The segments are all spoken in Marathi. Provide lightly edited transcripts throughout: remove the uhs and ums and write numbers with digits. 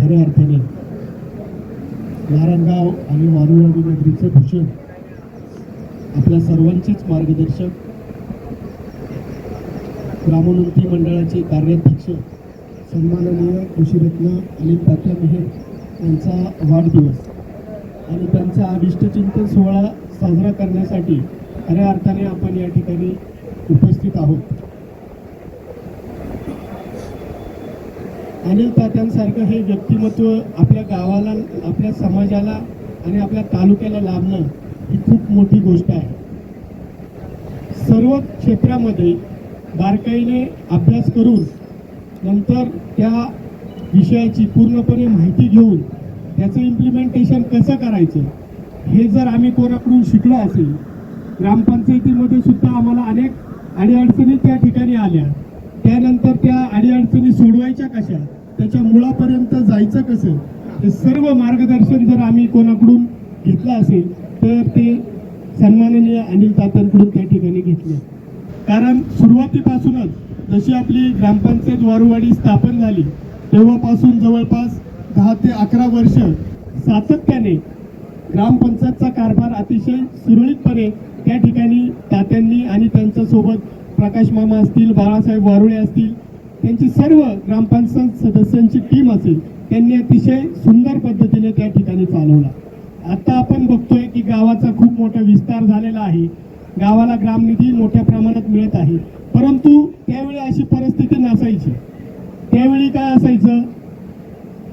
खऱ्या अर्थाने नारायणगाव आणि वारुवाडी नगरीचं भूषण, आपल्या सर्वांचेच मार्गदर्शक, ग्रामोन्नती मंडळाचे कार्याध्यक्ष सन्माननीय कृषीरत्न अनिल तात्या मेहेर यांचा वाढदिवस आणि त्यांचा अभिष्टचिंतन सोहळा साजरा करण्यासाठी खऱ्या अर्थाने आपण या ठिकाणी उपस्थित आहोत. अनिल तात्यांसारखं हे व्यक्तिमत्व आपल्या गावाला, आपल्या समाजाला आणि आपल्या तालुक्याला लाभणं ही खूप मोठी गोष्ट आहे. सर्व क्षेत्रामध्ये बारकाईने अभ्यास करून नंतर त्या विषयाची पूर्णपणे माहिती घेऊन त्याचं इम्प्लिमेंटेशन कसं करायचं हे जर आम्ही कोणाकडून शिकलो असेल, ग्रामपंचायतीमध्ये सुद्धा आम्हाला अनेक अडीअडचणी त्या ठिकाणी आल्या, त्यानंतर त्या अडीअडचणी सोडवायच्या कशा, त्याच्या मुळापर्यंत जायचं कसं, हे सर्व मार्गदर्शन जर आम्ही कोणाकडून घेतलं असेल तर ते सन्माननीय अनिल तात्यांकडून त्या ठिकाणी घेतलं. कारण सुरुवातीपासूनच जशी आपली ग्रामपंचायत वारुवाडी स्थापन झाली तेव्हापासून जवळपास 10 ते 11 वर्ष सातत्याने ग्रामपंचायतचा कारभार अतिशय सुरळीतपणे त्या ठिकाणी तात्यांनी आणि त्यांच्यासोबत प्रकाश मामा असतील, बाळासाहेब वारुळे असतील, त्यांची सर्व ग्रामपंचायत सदस्यांची टीम असेल, त्यांनी अतिशय सुंदर पद्धतीने त्या ठिकाणी चालवला. आता आपण बघतोय की गावाचा खूप मोठा विस्तार झालेला आहे, गावाला ग्रामनिधी मोठ्या प्रमाणात मिळत आहे. परंतु त्यावेळी अशी परिस्थिती नसायची. त्यावेळी काय असायचं,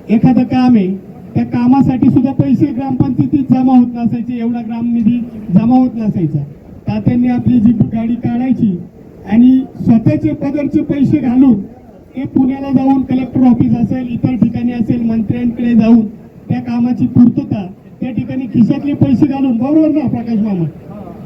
एखादं काम आहे, त्या कामासाठी सुद्धा पैसे ग्रामपंचायतीत जमा होत नसायचे, एवढा ग्रामनिधी जमा होत नसायचा. तात्यांनी आपली जी गाडी काढायची आणि स्वतःचे पदरचे पैसे घालून ते पुण्याला जाऊन कलेक्टर ऑफिस असेल, इतर ठिकाणी असेल, मंत्र्यांकडे जाऊन त्या कामाची पूर्तता त्या ठिकाणी खिशातले पैसे घालून, बरोबर ना प्रकाश मामा,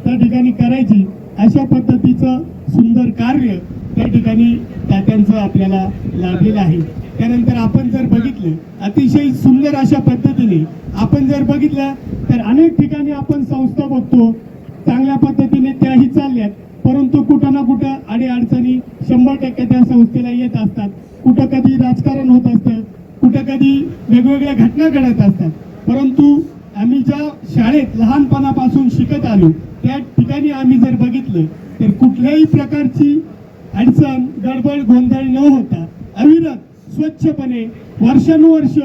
त्या ठिकाणी करायची. अशा पद्धतीचं सुंदर कार्य त्या ठिकाणी तात्यांचं आपल्याला लाभलेलं आहे. त्यानंतर आपण जर बघितलं, अतिशय सुंदर अशा पद्धतीने आपण जर बघितलं तर अनेक ठिकाणी आपण संस्था बघतो, चांगल्या पद्धतीने त्याही चालल्यात, परंतु कुठं ना कुठं अडीअडचणी 100% त्या संस्थेला येत असतात. कुठं कधी राजकारण होत असतं, कुठं कधी वेगवेगळ्या घटना घडत असतात. परंतु आम्ही ज्या शाळेत लहानपणापासून शिकत आलो त्या ठिकाणी आम्ही जर बघितलं तर कुठल्याही प्रकारची अडचण, गडबड, गोंधळ न होता अविरत स्वच्छपणे वर्षानुवर्ष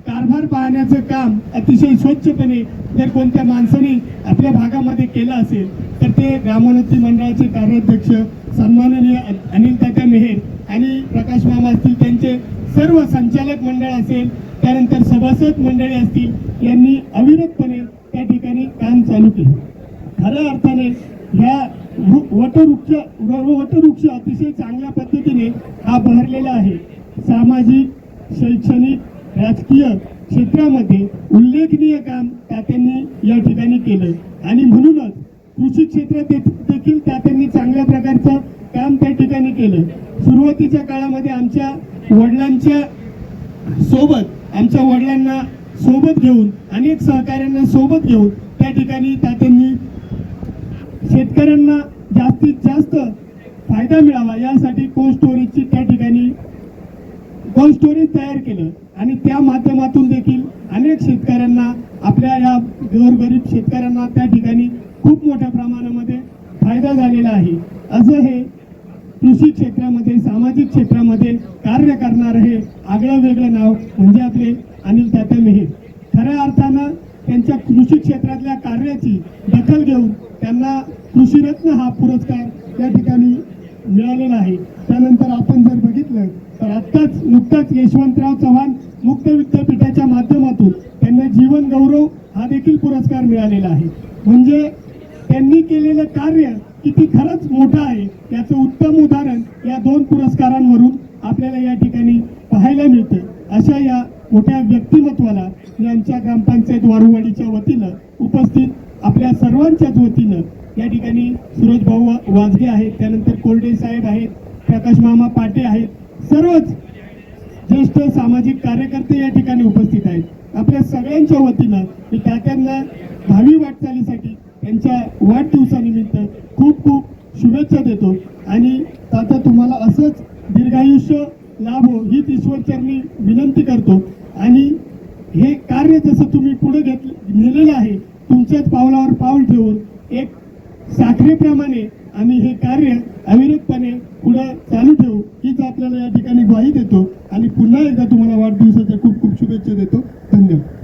कारभार पाहण्याचं काम अतिशय स्वच्छपणे जर कोणत्या माणसाने आपल्या भागामध्ये केलं असेल तर ते ग्रामोन्नती मंडळाचे कार्याध्यक्ष सन्माननीय अनिल तात्या मेहेर आणि प्रकाश मामा असतील, त्यांचे सर्व संचालक मंडळ असेल, त्यानंतर सभासद मंडळी असतील, यांनी अविरतपणे त्या ठिकाणी काम चालू केले. खऱ्या अर्थाने ह्या वटवृक्ष अतिशय चांगल्या पद्धतीने हा बहरलेला आहे. सामाजिक, शैक्षणिक, राजकीय क्षेत्रामध्ये उल्लेखनीय काम तात्यांनी या ठिकाणी केलं आणि म्हणूनच कृषी क्षेत्रात देखील तात्यांनी चांगल्या प्रकारचं काम त्या ठिकाणी केलं. सुरुवातीच्या काळामध्ये आमच्या वडिलांना सोबत घेऊन, अनेक सहकाऱ्यांना सोबत घेऊन त्या ठिकाणी तात्यांनी शेतकऱ्यांना जास्तीत जास्त फायदा मिळावा यासाठी कोल्ड स्टोरेजची त्या ठिकाणी कोल्ड स्टोरेज तयार केलं आणि त्या माध्यमातून देखील अनेक शेतकऱ्यांना, आपल्या या गोरगरीब शेतकऱ्यांना त्या ठिकाणी खूप मोठ्या प्रमाणामध्ये फायदा झालेला आहे. असं हे कृषी क्षेत्रामध्ये, सामाजिक क्षेत्रामध्ये कार्य करणारं हे आगळं वेगळं नाव म्हणजे आपले अनिल तात्या मेहेर. खऱ्या अर्थानं त्यांच्या कृषी क्षेत्रातल्या कार्याची दखल घेऊन त्यांना कृषीरत्न हा पुरस्कार त्या ठिकाणी मिळालेला आहे. त्यानंतर आपण जर बघितलं तर नुकताच यशवंतराव चव्हाण मुक्त विद्यापीठाच्या माध्यमातून त्यांना जीवन गौरव हा देखील पुरस्कार मिळालेला आहे. म्हणजे त्यांनी केलेलं कार्य किती खरंच मोठं आहे याचं उत्तम उदाहरण या 2 पुरस्कारांवरून आपल्याला या ठिकाणी पाहायला मिळतं. अशा या मोठ्या व्यक्तिमत्वाला यांच्या ग्रामपंचायत वारुवाडीच्या वतीनं उपस्थित आपल्या सर्वांच्याच वतीनं या ठिकाणी सुरज भाऊ वाजगे आहेत, त्यानंतर कोरडे साहेब आहेत, प्रकाश मामा पाटे आहेत, सर्वच ज्येष्ठ सामाजिक कार्यकर्ते या ठिकाणी उपस्थित आहेत. आपल्या सगळ्यांच्या वतीनं मी तात्यांना भावी वाटचालीसाठी त्यांच्या वाढदिवसानिमित्त खूप खूप शुभेच्छा देतो आणि तात्या तुम्हाला असंच दीर्घायुष्य लाभो हीच ईश्वरचरणी विनंती करतो. आणि हे कार्य जसं तुम्ही पुढे नेलेलं आहे, तुमच्याच पावलावर पाऊल ठेवून एक साखरेप्रमाणे आम्ही हे कार्य अविरतपणे पुढे चालू ठेवू हीच आपल्याला या ठिकाणी ग्वाही देतो आणि पुन्हा एकदा तुम्हाला वाढदिवसाच्या खूप खूप शुभेच्छा देतो. धन्यवाद.